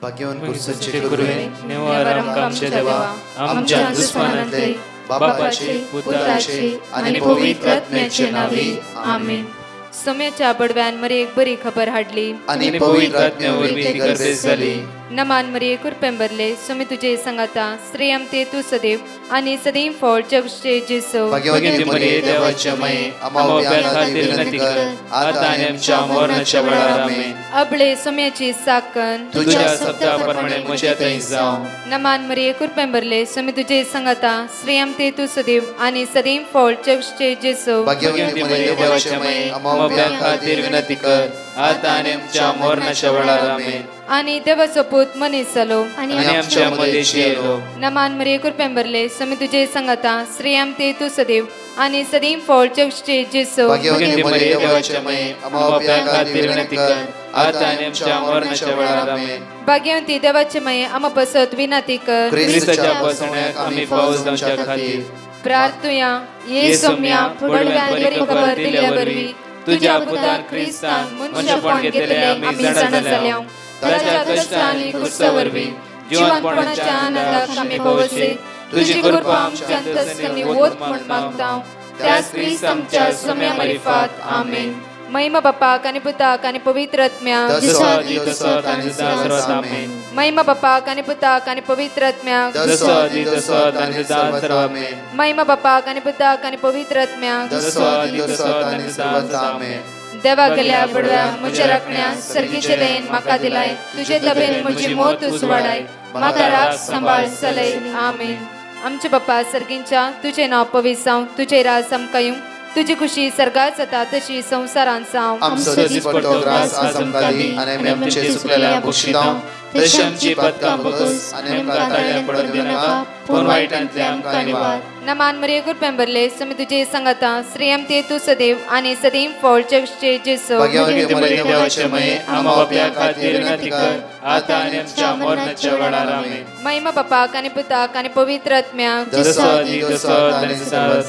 भाग्यवान पुरुषाचे गुरुवे निवार आमच्या देवा आमच्या दुश्मनांतले बापाचे पुत्राचे आणि पवित्र आत्म्याचे नावे आमेन. सोम्याच्या बडव्यान मरे एक बरी खबर हाडली आणि पवित्र आत्म्यावर भीती गर्भेस झाली. नमान मरे कुरपेंबरले सोमे तुझे संगाता श्रेयम ते तू सदैव आणि सदैव फळ जगचे जेसो. भाग्यवती मरिये देवाच्या माये आम्हा खातीर विनंती कर आता आणि आमच्या मरणाच्या वेळार आमेन. अबळे सोम्याची साकन तुझ्या शब्दाप्रमाणे म्हज्या थंय जावं. नमान मरे कुरपेंबरले सोमे तुझे संगाता श्रेयम ते तू सदैव आणि सदैव फळ जगचे जेसो. भाग्यवती मरिये देवाच्या माये आम्हा खातीर विनंती कर आता आणि आमच्या मरणाच्या वेळार आमेन. आणि देवाचो पूत मनीस जालो आणि आमच्या मदेशी येलो. नमान मरिये कुरपेंबरले सोमे तुझे संगाता श्रेयम ते तू सदैव आणि सदैव फळ जगचे जेसो. भाग्यवती मरिये देवाच्या माये आम्हा खातीर विनंती कर आता आणि आमच्या मरणाच्या वेळार आमेन. भाग्यवती देवाचे माये आम्हा पसत विनंती कर ख्रिस्ताच्या पासण्याक आम्ही पावस जावच्या खातीर प्रार्थुया. ये सोम्या बडव्यान बरी खबर दिल्या वरवी तुझ्या पुतान ख्रिस्तान मनुष्यपण घेतले आम्ही जाणा जाल्या. ताच्या कष्टांनी कुर्सावरवी जीवनपणाच्या आनंदाक आम्ही पवसे तुझी कृपा आमच्या अंतस्करणी वोत म्हण मागता. त्याच ख्रिस्त आमच्या सोम्या मरिफात आमेन. महिमा बापाक आणि पुताक आणि पवित्र आत्म्याक महिमा बापाक आणि पुताक आणि पवित्र आत्म्याक महिमा बापाक आणि पुताक आणि पवित्र आत्म्याक देवा गेल्या बडव्या म्हज्या राखण्या सर्गीचे देन म्हाका दिलाय. तुझे तबेन म्हजी मोत उसवाडाय म्हाका राख सांबाळ चलय आमेन. आमचे बापा सर्गींच्या तुझे नाव पवित्र जावं तुझे राज आमकां तुझी खुशी सर्गात जाता तशी संसारांत जावं. आमचो दीस पडटो ग्रास आज आमकां दी आनी आमचे सुकलेल्या बक्षितां तशी आमची पदकां बगस आनी आमकां ताळ्या पडत दिनाका पूण वायटांतले आमकां निवार. नमान मरिये कुरपेंबरले सोमे तुझे संगाता श्रेयम ते तू सदैव आणि सदैव फळ जगचे जेसो. भाग्यवती मरिये देवाचे माये आम्हा बापया खातीर विनंती कर आता आनी आमच्या मरणाच्या वेळार आमेन. महिमा बापाक आणि पुताक आणि पवित्र आत्म्याक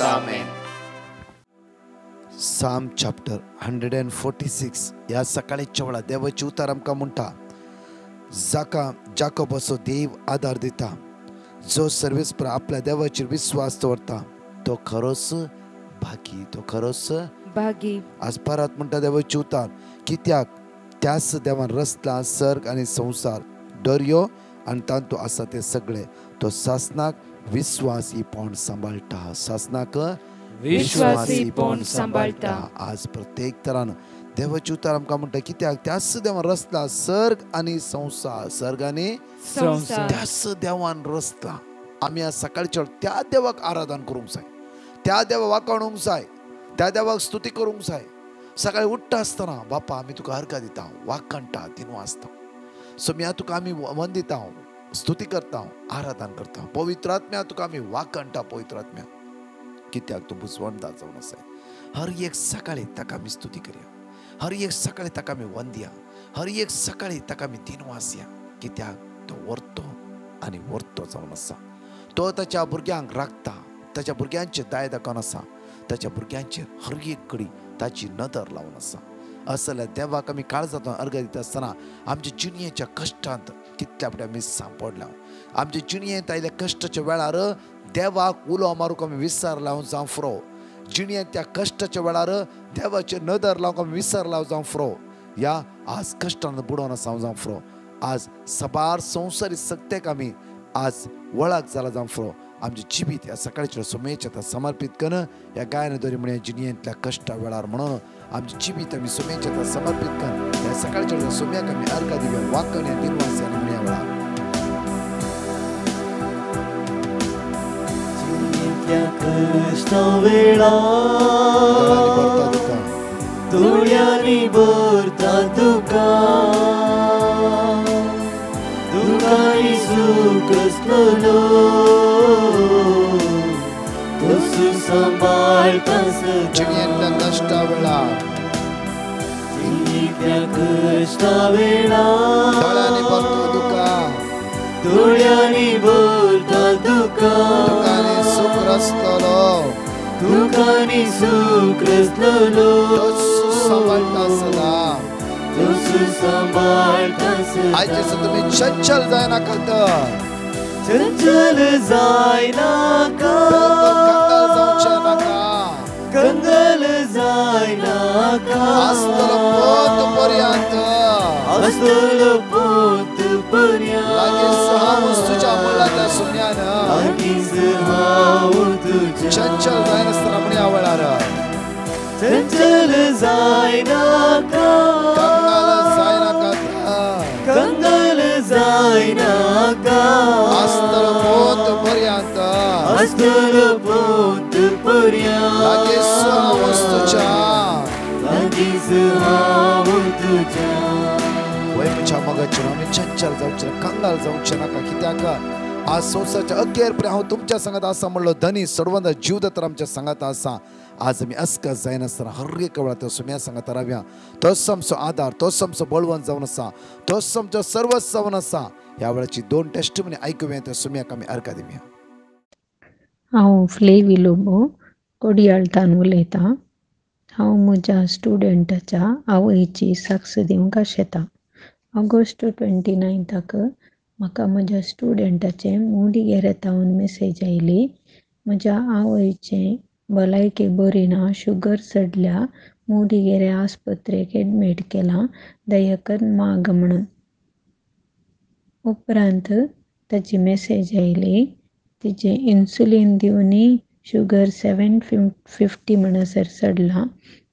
आमेन. साम चॅप्टर 146 ह्या सकाळीच्या वेळा देवाची उतार आमकां म्हणटा जाका जाकोबाचो देव आदार दिता. जो सर्वेस्पर आपल्या देवाचेर विश्वास दवरता तो खरोच भागी तो खरोच भागी. आज परत म्हणटा देवाची उतार कित्याक त्याच देवान रचला सर्ग आनी संसार दर्यो आनी तांतू आसा ते सगळे. तो सासनाक विश्वासीपण सांबाळटा सासनाक विश्वासीपण सांबाळटा. आज प्रत्येक तरान देवाची उतार आमकां म्हणटा कित्याक त्याच देवान रचला सर्ग आनी संसार सर्ग आनी त्याच देवान रचला. आमी आज सकाळच्या त्या देवाक आराधन करूंक जाय त्या देवा वाखाणूंक जाय त्या देवाक स्तुती करूंक जाय. सकाळी उठ्ठा आसतना बापा आमी तुका अर्घ दिता वाखाणटा दिनू आसता सोम्या तुका आमी वंदिता स्तुती करता आराधन करता. पवित्र आत्म्या तुका आमी वाखाणटा पवित्र आत्म्या कित्याक तूं बुजवणदार जावन आसाय. हर एक सकाळी ताका आमी स्तुती करया हर एक सकाळी ताका आमी वंदया हर एक सकाळी ताका आमी दिनवास या कित्याक तो वर्तो आनी वर्तो जावन आसा. तो ताच्या भुरग्यांक राखता ताच्या भुरग्यांचेर दाय दाखोवन आसा ताच्या भुरग्यांचेर हर एक घडी ताची नदर लावन आसा. असं जाल्यार देवाक आमी काळजांत अर्घ दिता आसतना आमच्या जिणयेच्या कश्टांत कितल्या फुडें आमी सांपडल्या. आमच्या जिणयेंत आयल्या कश्टाच्या वेळार देवाक उलो मारूंक आमी विसर लावन जावं फुरो. जिणयेंत त्या कश्टाच्या वेळार देवाचेर नदर लावंक आमी विसर लावन जावं फुरो. या आज कश्टान बुडोवन आसा जावं फुरो. आज सबार संवसारी सत्याक आमी आज वळख जाला जावं फुरो. आमचे जिवीत ह्या सकाळच्या सोमेच्या समर्पित करून ह्या गायन दोरी म्हण जिणयेंतल्या कश्टा वेळार म्हणून आमचे जिवीत आमी सोमेच्या समर्पित करून ह्या सकाळच्या सोम्याक आमी अर्घ दिवया वाकण ह्या दिनवास ह्या म्हणया वेळार कष्टा वेळा तुळ्यांनी भरता तुका तुकानी सुख असलो तसो सांबाळता जिणयेंतल्या कश्टा वेळार जिणयेंतल्या कष्टा वेळा दोळ्यांनी भरता तुका तुळ्यांनी भरता तुका तुकानी सुख रचतलो तुकानी सुख रचतलो तसो सांबाळटा सदा तसो तूं सांबाळतास आयचे तुम्ही चंचल जायनाकात, चंचल जायनाका, कंगाल जावचे नाका, कंगल जायनाका, आस्तलो पोत पर्यंत, आस्तलो पोत पर्यंत, लागींच हांव तुझ्या मुलाच्या सुम्यान, लागींच हांव तुझ्या चंचल जायनासतना म्हणी आवळार, चंचल जायनाका, कंगाल जायनाकात, कंगल जायनाका, आस्तलो पोत पर्यंत, आस्तलो पोत पर्यंत, लागींच हांव तुझ्या, लागींच हांव तुझ्या. वय म्हज्या मगाचेर आमी चंचल जावचे ना, कंगाल जावचे नाका. कित्याक आज संवसाराच्या अखेर पर्यंत हांव तुमच्या सांगात आसा म्हणलो धनी सर्वंत जीवदत्तर आमच्या सांगात आसा. आज आमी अस्कस जायनासतना हर एक वेळा तो सुम्या सांगात रावया. तोच आमचो आधार, तोच आमचो बळवंत जावन आसा, तोच आमचो सर्वस्व जावन आसा. ह्या वेळाची 2 टेस्टमनी आयकुया, त्या सुम्याक आमी अर्घ दिवया. हांव फ्लेवी लोबो कोडयाळतान उलयतां. हांव म्हज्या स्टुडंटाच्या आवयची साक्ष दिवंक आशेतां. ऑगस्ट 29 म्हाका म्हज्या स्टुडंटाचे मुडिगेरेतावन मेसेज आयली. म्हज्या आवयचें भलायकी बरी ना, शुगर चडल्या, मुडिगेरे आस्पत्रेक एडमीट केलां, दया कर माग म्हणून. उपरांत ताची मेसेज आयली, तिचें इन्सुलीन दिवनी शुगर 750 म्हणसर चडला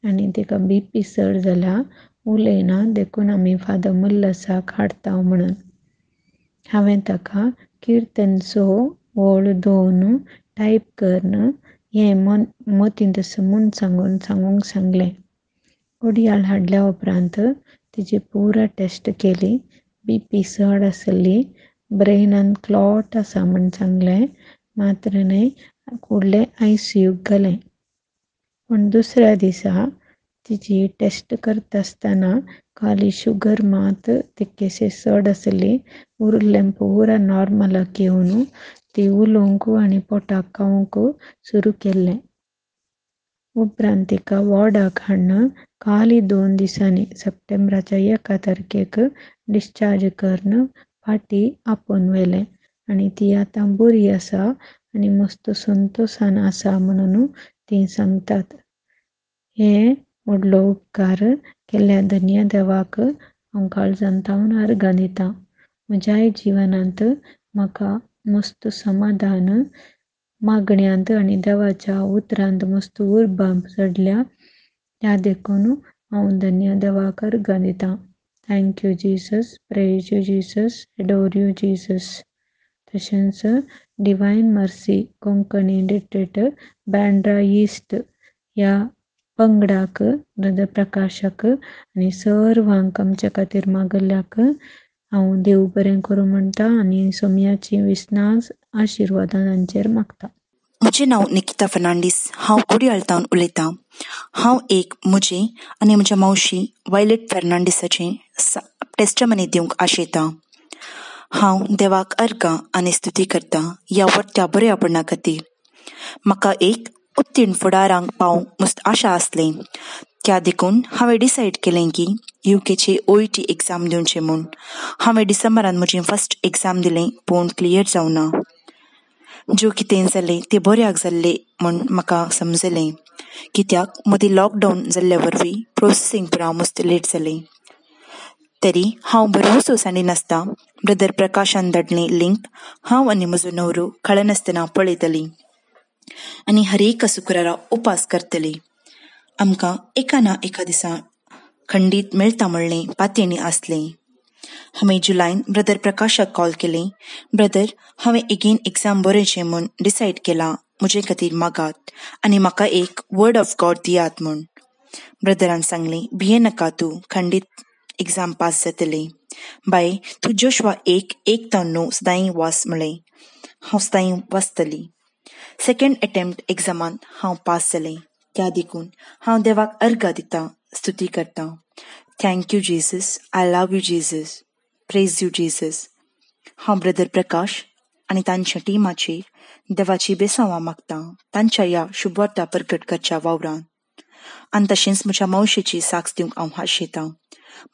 आनी तिका BP चड जाल्या, उलयना, देखून आमी फादर मुल्लसाक हाडटा म्हणून. हांवें ताका किर्तनचो वळ दोवन टायप करन हें मतींत म्हूण सांगूंक सांगलें. कोडयाळ हाडल्या उपरांत तिची पुरा टेस्ट केली. BP चड आसली, ब्रेनान क्लॉट आसा म्हूण सांगलें. मात्र न्हय, फुडलें ICUक घालें. पूण दुसऱ्या दिसा तिची टेस्ट करता आसतना खाली शुगर मात तितकेशे चड आसली. उरलें पुरा नॉर्मलाक येवन ती उलोवंक आनी पोटाक खावंक सुरू केल्लें. उपरांत तिका वॉर्डाक हाडून खाली 2 दिसांनी सप्टेंबराच्या 1 तारखेक डिस्चार्ज करन फाटीं आपोवन व्हेलें आनी ती आतां बरी आसा आनी मस्त संतोशान आसा म्हणून ती सांगतात. हे व्हडलो उपकार केल्ल्या धन्य देवाक हांव काळजांतावन अर्घ दितां. म्हज्याय जिवनांत म्हाका मस्त समाधान मागण्यांत आनी देवाच्या उतरांत मस्त उर्बा चडल्या. त्या देखून हांव धन्य देवाक अर्घ दितां. Thank you Jesus, praise you Jesus, adore you Jesus. तशेंच divine mercy Konkani retreat Bandra east ह्या पंगडाक, ब्रदर प्रकाशाक आनी सर्वांक आमच्या खातीर मागल्ल्याक हांव देव बरें करूं म्हणटा आनी सोम्याची विस्नास आशिर्वादां तांचेर मागता. म्हजें नांव निकिता फर्नांडीस. हांव कोडयाळतावन उलयतां. हांव एक म्हजें आनी म्हज्या मावशी वायलेट फर्नांडीसाचें टेस्टमनी दिवंक आशेतां. हांव देवाक अर्घ आनी स्तुती करतां ह्या व्हडल्या बऱ्यापणा खातीर. म्हाका एक उत्तीर्ण फुडाराक पावंक मस्त आशा आसलें. त्या देखून हांवें डिसायड केलें की UKचे OET एग्जाम दिवचें म्हूण. हांवें डिसेंबरान म्हजें फर्स्ट एग्जाम दिलें, पूण क्लियर जावना. ज्यो कितें जालें तें बऱ्याक जाल्लें म्हूण म्हाका समजलें. कित्याक मदीं लॉकडावन जाल्ल्या वरवीं प्रोसेसींग पुरा मस्त लेट जालें. तरी हांव भरवसो सांडिनासतना ब्रदर प्रकाशान धाडलें लिंक हांव आनी म्हजो न्हवरो कळनासतना पळयतलीं आनी हर एका शुक्रारा उपास करतलीं. आमकां एका ना एका दिसा खंडीत मेळटा म्हणलें पातयेणी आसलें. हांवें जुलायन ब्रदर प्रकाशाक कॉल केलें, ब्रदर हांवें एगेन एग्जाम बरयचें म्हूण डिसायड केलां, म्हजे खातीर मागात आनी म्हाका एक वर्ड ऑफ गॉड दियात म्हूण. ब्रदरान सांगलें, भिये नाका, तूं खंडीत एग्जाम पास जातलें. बाय, तूं जोशवा 1:1-9 सदांय वाच म्हणलें. हांव सदांय वाचतलीं. सेकंड अटेम्प्ट एग्जामांत हांव पास जालें. त्या देखून हांव देवाक अर्घ दितां, स्तुती करतां. Thank you Jesus, I love you Jesus, praise you Jesus. हांव ब्रदर प्रकाश आनी तांच्या टिमाचेर देवाची बेसांवां मागतां तांच्या ह्या शुभवार्ता प्रकट करच्या वावरांत. आनी तशेंच म्हज्या मावशेची साक्ष दिवंक हांव आशेतां.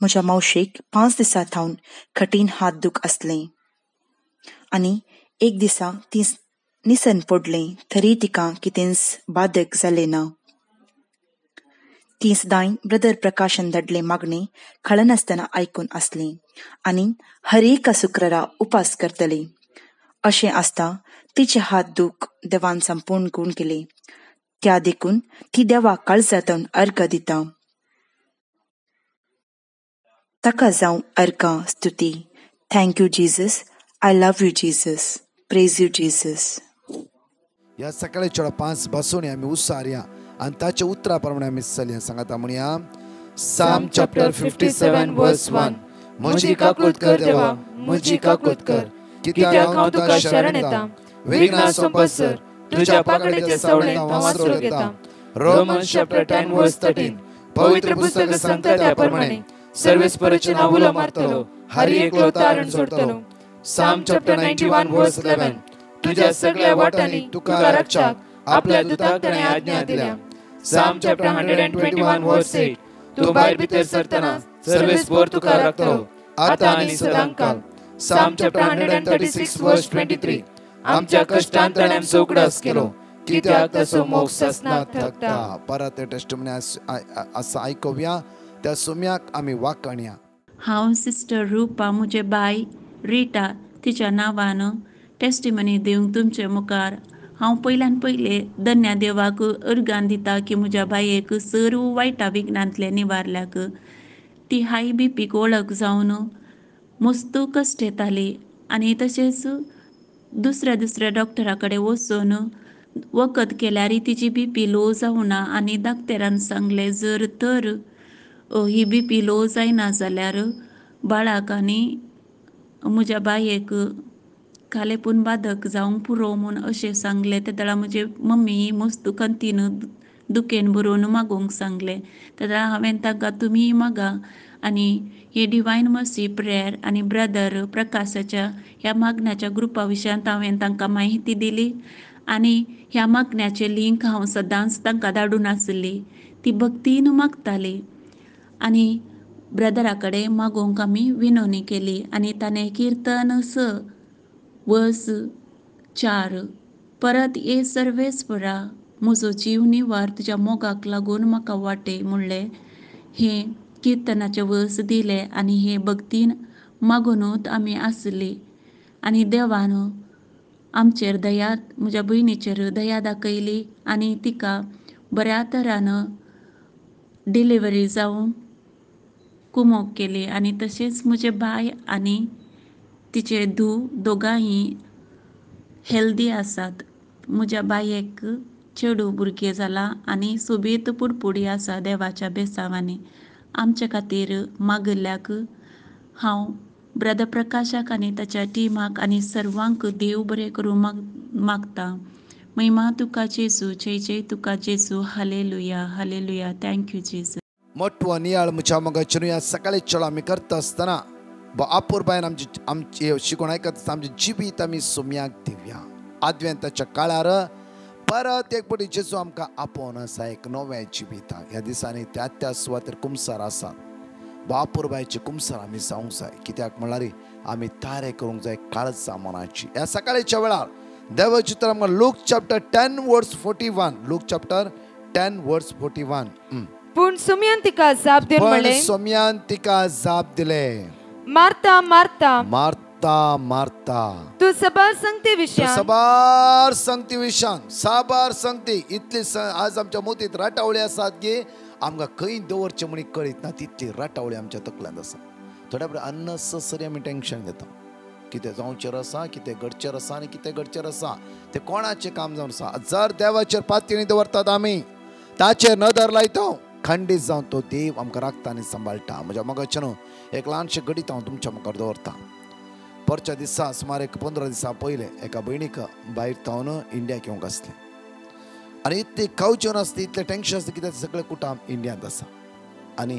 म्हज्या मावशेक 5 दिसां थावन खटीन हात दूख आसलें आनी एक दिसा ती निसन पडलें तरी तिका कितेंच बाधक जालें ना. ती सदांय ब्रदर प्रकाशन धाडलें मागणें खळनासतना आयकून आसलें आनी हर एका शुक्रारा उपास करतली. अशें आसता तिचे हात दूख देवान संपूर्ण गुण केले. त्या देखून ती देवाक काळजांतून अर्घ दिता. ताका जावं अर्घ स्तुती. Thank you Jesus. I love you Jesus. Praise you Jesus. या सकाळी चेडो 5 बसून आमी उसारया आणि ताच्या उतरा प्रमाणे आमी चलया. सांगाता म्हणया साम चॅप्टर 57 वर्स 1. म्हजी काकूट कर देवा, म्हजी काकूट कर, कित्याक हांव तुका शरण येता. विघ्नां सोंपसर तुज्या पाकडेचे सवळेंत हांव आसरो घेता. रोमन्स चॅप्टर 10 वर्स 13. पवित्र पुस्तक सांगता त्या प्रमाणे सर्वेस्पराचें नांव उलो मारतलो, हर एकलो तारण सोडतलो. साम चॅप्टर 91 वर्स 11. तुझ्या सगळ्या वाटांनी तुका रक्षक आपल्या दुताक ताणें आज्ञा दिल्या. साम चॅप्टर 121 वर्स 8. तूं भायर भितर सरतना सर्वेस्पर तुका राखतलो, आतां आनी सदांकाल. साम चॅप्टर 136 वर्स 23. आमच्या कश्टांत ताणें आमचो उगडास केलो, कित्याक ताचो मोग ससनात थकता. परत टेस्टिमनी आसा आयकुया. त्या सुम्याक आमी वाकणया. हांव सिस्टर रुपा म्हजे बाय रिटा तिच्या नांवान टेस्टिमनी दिवंक तुमचे मुखार हांव पयल्यान पयले धन्य देवाक अर्गान दिता की म्हज्या बायेक सर्व वायटा विघ्नांतले निवारल्याक. ती हाय बीपीक वळख जावन मस्त कश्ट येताली आनी तशेंच दुसऱ्या दुसऱ्या डॉक्टरा कडेन वचून वखद केल्यार तिची बीपी लो जावना आनी डाक्टरान सांगलें जर तर ही बीपी लो जायना जाल्यार बाळाक आनी म्हज्या बायेक कालेपून बाधक जावंक पुरो म्हूण अशें सांगलें. ते दळा म्हजे मम्मी मस्त कंतीन दुखेन बरोवन मागोवंक सांगलें. ते दळा हांवें ताका तुमी मागा आनी हे डिवायन मर्सी प्रेयर आनी ब्रदर प्रकाशाच्या ह्या मागण्याच्या ग्रुपा विशयांत हांवें तांकां माहिती दिली आनी ह्या मागण्याचें लिंक हांव सदांच तांकां धाडून आसली. ती भक्तीन मागताली आनी ब्रदरा कडेन मागोवंक आमी विनवणी केली. आनी ताणें किर्तन 6 वर्स 4. परत ये सर्वेस्परा म्हजो जीव निवार, तुज्या मोगाक लागून म्हाका वाटे म्हणलें. हे किर्तनाचे वर्स दिले आनी हे भक्तीन मागूनूच आमी आसली आनी देवान आमचेर दया म्हज्या भयणीचेर दया दाखयली आनी तिका बऱ्या तरान डिलिव्हरी जावं कुमोग केली. आनी तशेंच म्हजे बाय आनी तिचे धूव दोगांय हेल्दी आसात. म्हज्या बायेक चेडूं भुरगें जालां आनी सोबीत पुडपुडी आसा देवाच्या बेसांवांनी. आमचे खातीर मागल्याक हांव ब्रदर प्रकाशाक आनी ताच्या टिमाक आनी सर्वांक देव बरें करूं मागता. महिमा तुका जेजू, जय जय तुका जेजू. Hallelujah hallelujah. थँक्यू जेजू. मोठो नियाळ म्हज्या मोगाचेर ह्या सकाळी चलो आमी करता आसतना आपूर बायन आमची शिकून आयकता आसतना आमची जिवीत आमी सुम्याक दिवया. आद्वेंताच्या काळार परत एक पटी जेजू आमकां आपोवन आसा एक नवें जिविताक. ह्या दिसांनी त्या सुवातेर कुमसार आसात. बापूर बायचे कुमसार आमी जावंक जाय. कित्याक म्हळ्यार आमी तारे करूंक जाय काळजा मनाची. ह्या सकाळीच्या वेळार देवाचें उतर आमकां look chapter 10 verse 41. Look chapter 10 verse 41. पूण सुमयान तिका जाप दिवन म्हणलें, सोम्यान तिका जाप दिले, मार्ता मार्ता मार्ता मार्ता, तू सबार संगती विशयान साबार संगती विशयान साबार संगती इतली आज आमच्या मोतीत राटावळी आसात की आमकां खंय दवरचें म्हणी कळीत ना तितली राटावळी आमच्या तकल्यांत आसा. थोड्या वेळ अननेसेसरी आमी टेन्शन घेता. कितें जावचेर आसा, कितें घडचेर आसा आनी कितें घडचेर आसा तें कोणाचें काम जावन आसा. जर देवाचेर पातयेनी दवरतात आमी, ताचेर नदर लायता, खंडीत जावन तो देव आमकां राखता आनी सांबाळटा. म्हज्या मोगाचें न्हू एक ल्हानशें गणीत हांव तुमच्या मुखार दवरता. परच्या दिसा सुमार एक 15 दिसां पयले एका भयणीक भायर थावन इंडियाक येवंक आसलें आनी इतली खावच्यो नासली, इतलें टेन्शन आसता कित्याक सगळे कुटुंब इंडियांत आसा. आनी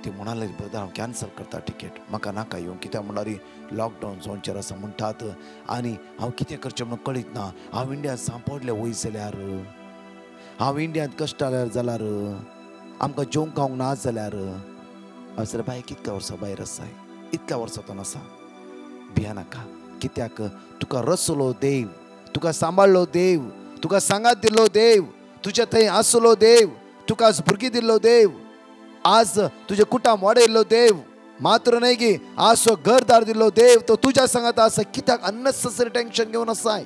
ती म्हणाली ब्रदर हांव कॅन्सल करता टिकेट, म्हाका नाका येवंक. कित्याक म्हळ्यार लॉकडावन जावचेर आसा म्हणटात आनी हांव कितें करचें म्हणून कळीत ना. हांव इंडियांत सांपडलें वयस जाल्यार, हांव इंडियांत कश्ट जाल्यार आमकां जेवंक खावंक ना जाल्यार असले बाय कितक्या वर्सां भायर आसाय इतक्या वर्सां आसा भिया नाका कित्याक तुका रचलो देव तुका सांबाळलो देव तुका सांगात दिल्लो देव तुज्या थंय आसलो देव तुका आज भुरगीं दिल्लो देव आज तुजे कुटाम वाडयल्लो देव मात्र न्हय की आज तो घरदार दिल्लो देव तो तुज्या सांगात आसा कित्याक अननेसेसरी टेन्शन घेवन आसाय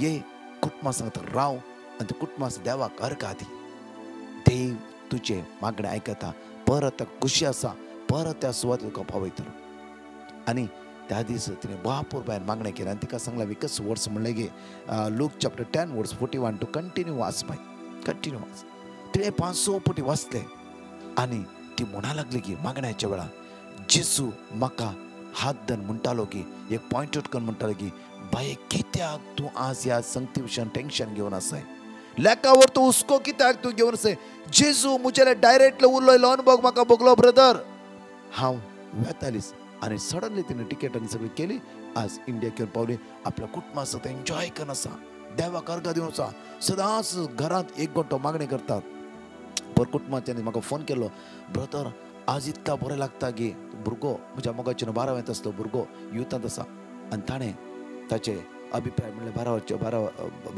ये कुटुंबा सांगता राव आनी त्या कुटुंबास देवाक अर्घा दी देव तुजे मागणे आयकता परत खुशी आसा परत त्या सुवात तुका पावयतलो आनी त्या दीस तिणें भरपूर बायन मागणें केलें आनी तिका सांगलें विकस वर्स म्हणलें की look chapter 10 verse 41 to continue वाच बाय कंटिन्यू वाच तिणें 500 फावटी वाचलें आनी ती म्हणा लागली की मागण्याच्या वेळा जेजू म्हाका हात धन म्हणटालो की एक पॉयंट आउट करून म्हणटालो की बाये कित्याक तूं आज ह्या संगती विशयान टेन्शन घेवन आसाय लेकावर तूं हुस्को कित्याक तूं घेवन आसाय जेजू म्हजेले डायरेक्टली उरलो अनुभव म्हाका भोगलो ब्रदर हांव वेतालीस आनी सडनली तिणें टिकेट आनी सगळी केली आज इंडिया घेवन पावली आपल्या कुटुंबा आसा तें एन्जॉय करून आसा देवाक अर्घ दिवन आसा सदांच घरांत एक घंटो मागणी करतात पर कुटुंबाच्यांनी म्हाका फोन केलो ब्रदर आज इतका बरें लागता की भुरगो म्हज्या मोगाच्यान 12 येतासलो भुरगो युथांत आसा आनी ताणें ताचे अभिप्राय म्हणल्यार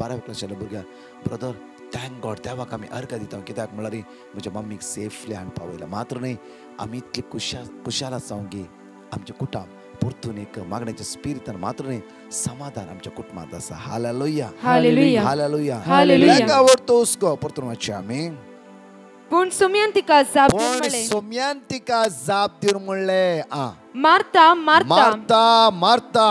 12 क्लासाच्या भुरग्याक ब्रदर थँक गॉड देवाक आमी अर्घ दिता कित्याक म्हळ्यार म्हज्या मम्मीक सेफली हाडून पावयला मात्र न्हय आमी इतली खुशाल आसा की आमचे कुटाम परतून एक मागण्याच्या स्पिरितान मात्र न्हय समाधान आमच्या कुटुंबांत आसा हालेलुया हालेलुया हालेलुया हालेलुया लेकावर तो हुस्को परतून वाचचे आमी पूण सुमयान तिका जाप दिवन पण म्हणलें सोम्यान तिका जाप दिवन म्हणलें मार्ता मार्ता मारता मारता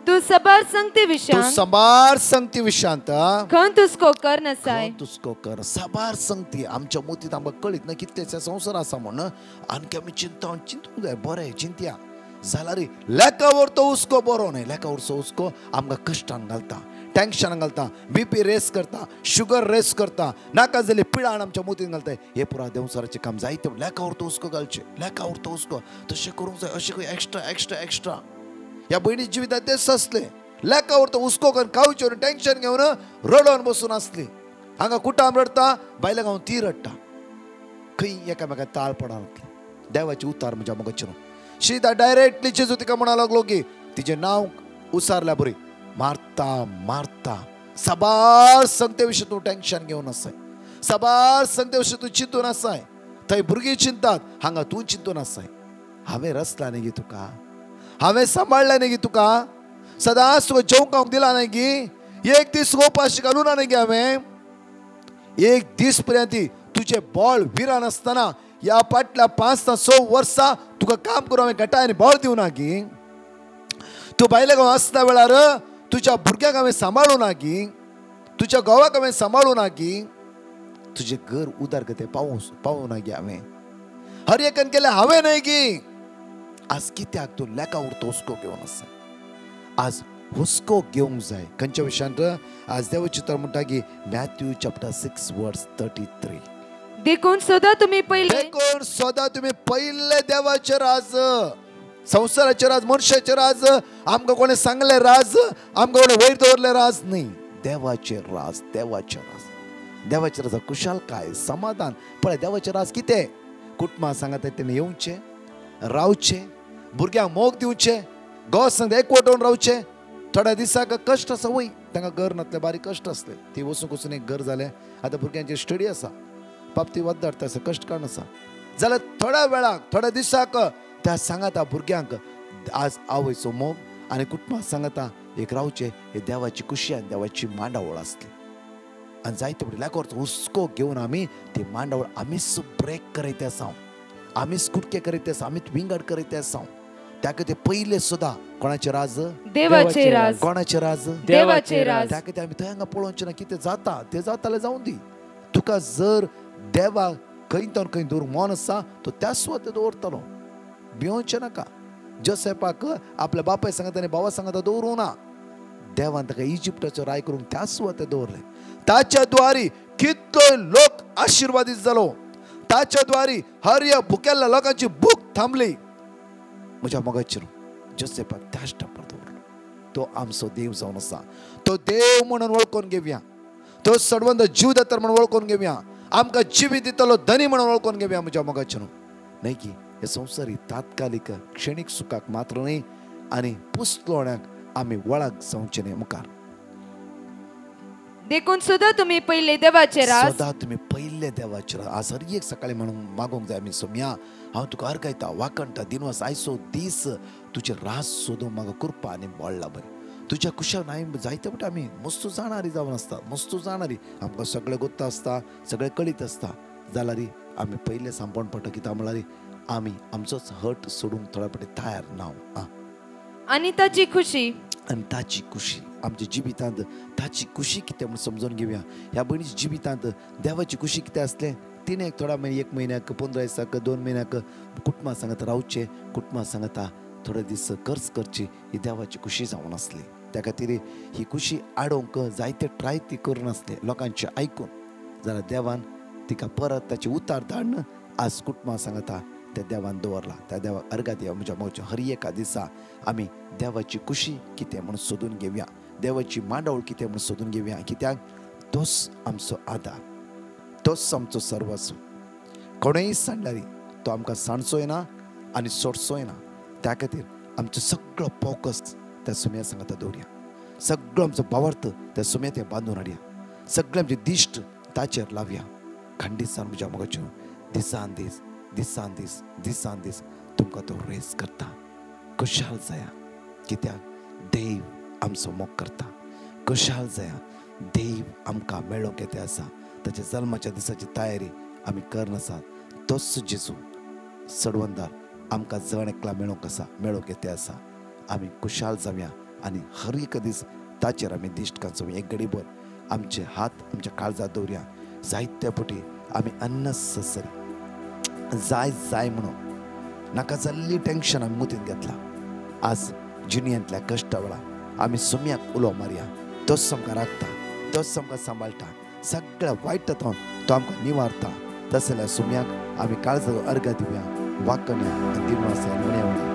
तू सबार संगती तू विशयान सबार संगती विशांत खंत हुस्को कर नसाय तुस्को कर सबार संगती आमच्या मोतीत आमकां कळीत ना कितलेशे संवसार आसा म्हण आणखी आमी चिंतूंक जाय बरें चिंतया जाल्यार लेकावर तो हुस्को बरो न्हय लेकावरचो हुस्को आमकां कश्टान घालता टेन्शन घालता बीपी रेस करता शुगर रेस करता नाका जाल्यार पिडाण आमच्या मोतीन घालता हे पुरा देवसाराचें काम जायते लेकावर तो हुस्को घालचे लेकावर तो हुस्को तशें करूंक जाय अशें खंय एक्स्ट्रा एक्स्ट्रा एक्स्ट्रा ह्या भयणी जिवितांत तेच आसलें लेकावर तो हुस्को करून खावचे टेन्शन घेवन रडोन बसून आसली हांगा कुटाम रडता बायलां गांव ती रडटा खंय एकामेकाक ताळ पडा देवाची उतार म्हज्या मोगाचेर सीधा डायरेक्टली जेजू तिका म्हणा लागलो की तिचें नांव उसारल्या बरी मारता मारता सबार संगते विशीं तूं टेन्शन घेवन आसाय सबार संगते विशीं तूं चिंतून आसाय थंय भुरगीं चिंतात हांगा तूं चिंतून आसाय हांवें रचला न्ही गी तुका हांवें सांबाळलें न्ही गी तुका सदांच तुका जेवंक दिला न्ही गी एक दीस उपाशी घालूं ना न्ही गे हांवें एक दीस पर्यंत तुजें बळ विरान आसतना ह्या फाटल्या 5 ते 6 वर्सां तुका काम करून हांवें गटायन बळ दिवना गी तूं भायले गांव आसता वेळार तुज्या भुरग्याक हांवें सांबाळूं ना गी तुज्या घोवाक हांवें सांबाळूं ना गी तुजें घर उदार गते पावूं ना गी हांवें हर एकान केलें हांवें न्हय गी आज कित्याक तूं लेका उरतो हुस्को घेवन आसा आज हुस्को घेवंक जाय खंयच्या विशयांत आज देवाची तर म्हणटा की मॅथ्यू चॅप्टर 6 वर्स 33 देखून सदां तुमी पहिले देवाचे राज संसाराचे राज मनशाचे राज आमकां कोणें सांगले राज आमकां कोणें वयर दवरले राज न्ही देवाचे राज देवाचे राज कुशाल काय समाधान पळय देवाचे राज कितें कुटुंबां सांगात तेणें येवचें रावचें भुरग्यांक मोग दिवचें घोव सांग एकवटून रावचें थोड्या दिसाक कश्ट आसा वय तांकां घर नासलें बारीक कश्ट आसलें ती वचून एक घर जालें आतां भुरग्यांची स्टडी आसा बाप ती वद्दाडटा आसा कश्ट काण आसा जाल्यार थोड्या वेळाक थोड्या दिसाक त्या सांगाता भुरग्यांक आज आवयचो मोग आनी कुटुंबां सांगाता एक रावचें हे देवाची खुशी आनी देवाची मांडावळ आसली आनी जायते पडले लेकोरचो हुस्को घेवन आमी ती मांडावळ आमीच ब्रेक करयते आसा आमीच कुटके करयते आसा आमीच विंगड करयते आसा त्या खातीर पयले सुद्दां कोणाचे राज देवाचे राज कोणाचे राज देवाचे राज त्या खातीर आमी थंय हांगा पळोवचें ना कितें जाता तें जातालें जावं दी तुका जर देवा खंय दवरूंक मन आसा तो त्या सुवातेर दवरतलो भिवचें नाका जोसेफाक आपल्या बापाय सांगता आनी भावा सांगता दवरूं ना देवान ताका इजिप्टाचो राय करूंक त्या सुवातेर दवरलें ताच्या द्वारी कितलोय लोक आशिर्वादीत जालो ताच्या द्वारी हर या भुकेल्या लोकांची भूक थांबली म्हज्या मोगाचेर जोसेफाक त्या स्टापार दवरलो तो आमचो देव जावन आसा तो देव म्हणून वळखून घेवया तो सडवंत जीवदाता म्हणून वळखून घेवया आमकां जिवीत दितलो धनी म्हणून वळखून घेवया म्हज्या मोगाचेर न्हय की हे संवसारी तात्कालिक क्षणिक सुखाक मात्र न्ही आनी पुस्तलोण्याक आमी वळख जावचे न्ही मुखार. देखून सुद्धा तुम्ही पहिले देवाचे रास सदा तुम्ही पहिले देवाचे रास. आज हर एक सकाळी म्हणून मागोंक जाय आमी सोम्या हांव तुका अर्गायता वाकणटा दिनवस आयचो दीस तुजे रास सोदूंक म्हाका कृपा आनी बोडला बरें. तुज्या कुशाक हांवें जायते फावटी आमी मस्तू जाणारी जावन आसता मस्तू जाणारी आमकां सगळें गोत्ता आसता सगळें कळीत आसता जाल्यार आमी पयलें सांपण पडटा कित्याक म्हळ्यार आमी आमचोच हट सोडूंक थोड्या फावटी तयार ना. आणि ताची खुशी आनी ताची खुशी आमच्या जिवितांत ताची खुशी कितें म्हूण समजून घेवया. ह्या भयणीच्या जिवितांत देवाची खुशी कितें आसलें तिणें थोड्या एक म्हयन्याक 15 दिसाक 2 म्हयन्याक कुटुंबा सांगता रावचें कुटुंबा सांगता थोडे दीस खर्च करची ही देवाची खुशी जावन आसली. त्या खातीर ही खुशी आडोवंक जायते ट्राय ती करून आसले लोकांचे आयकून जाल्यार देवान तिका परत ताचे उतार धाडन आज कुटुंबा सांगता त्या देवान दवरला. त्या देवाक अर्घा दिया. म्हज्या मोच्या हर एका दिसा आमी देवाची खुशी कितें म्हूण सोदून घेवया देवाची मांडवळ कितें म्हूण सोदून घेवया कित्याक तोच आमचो आदार तोच आमचो सर्वस्व. कोणेय सांडल्यार तो आमकां सांडचोय ना आनी सोडचोय ना. त्या खातीर आमचो सगळो फोकस त्या सुम्या सांगता दवरया. सगळो आमचो भावार्थ त्या सुम्यात बांदून हाडया. सगळे आमचे दिश्ट ताचेर लावया. खंडीत म्हज्या मोगाच्यो दिसान दीस दिसान दीस दिसान दीस तुमकां तो रेस करता. खुशाल जाया कित्याक देव आमचो मोग करता. खुशाल जाया देव आमकां मेळोवंक येते आसा. ताच्या जल्माच्या दिसाची तयारी आमी करनासात. तोच जेजू सडवंदार आमकां जण एकला मेळोवंक आसा मेळोवंक येते आसा. आमी खुशाल जावया आनी हर एक दीस ताचेर आमी दिश्ट कांचोवया. एक घडीभर आमचे हात आमच्या काळजात दवरया. जायत्या फावटी आमी अननेसेसरी जाय जाय म्हणून नाका जाल्ली टेन्शन आमी मुतीन घेतला. आज जिणयांतल्या कश्टा वेळा आमी सुम्याक उलो मारया. तोच आमकां राखता तोच आमकां सांबाळटा. सगळ्या वायटांतून तो आमकां निवारता. तशें जाल्यार सुम्याक आमी काळजाचो अर्घ दिवया वाकण्या आनी दिनवासा म्हणया वेळा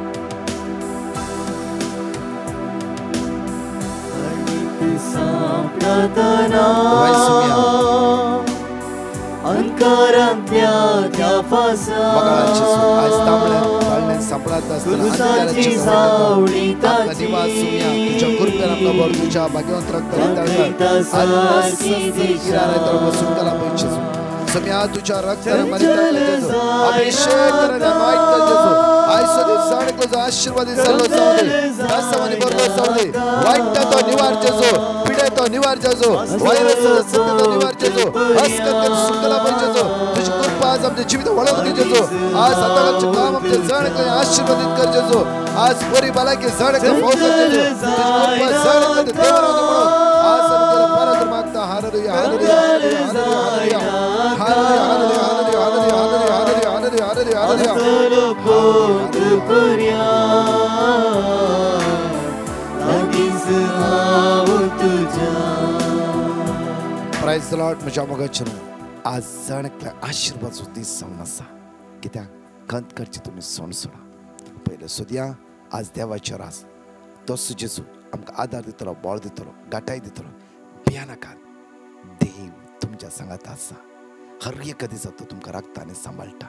सम्या तुझ्या रक्ताने अभिषेक आशीर्वाद वाईट तो निवार जेजो पिढे तो निवार जेजो व्हायरस तो निवार जेजो सुंदला जेजो तुझी कृपा आज आमच्या जीवित वळवून घे जेजो. आज आता काम आमचे जण आशीर्वादित कर जेजो. आज बरी बाला की जण आज परत मागता हालेलुया हालेलुया हालेलुया हालेलुया हालेलुया हालेलुया हालेलुया हालेलुया प्राइज द लॉर्ड. म्हज्या मोगाचें आज जणकल्या आशिर्वादाचो दीस जावन आसा कित्याक खंत करची तुमी सोण सोडा. पयलें सोदया आज देवाचें रास तोच जेजू आमकां आदार दितलो बळ दितलो गाठाय दितलो. भिया नाकात देव तुमच्या सांगात आसा. हर एका दिसा तो तुमकां राखता आनी सांबाळटा.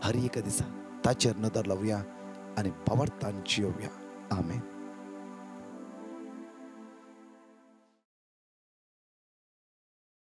हर एका दिसा ताचेर नदर लावया आनी पावरतान जियोवया. आमेन.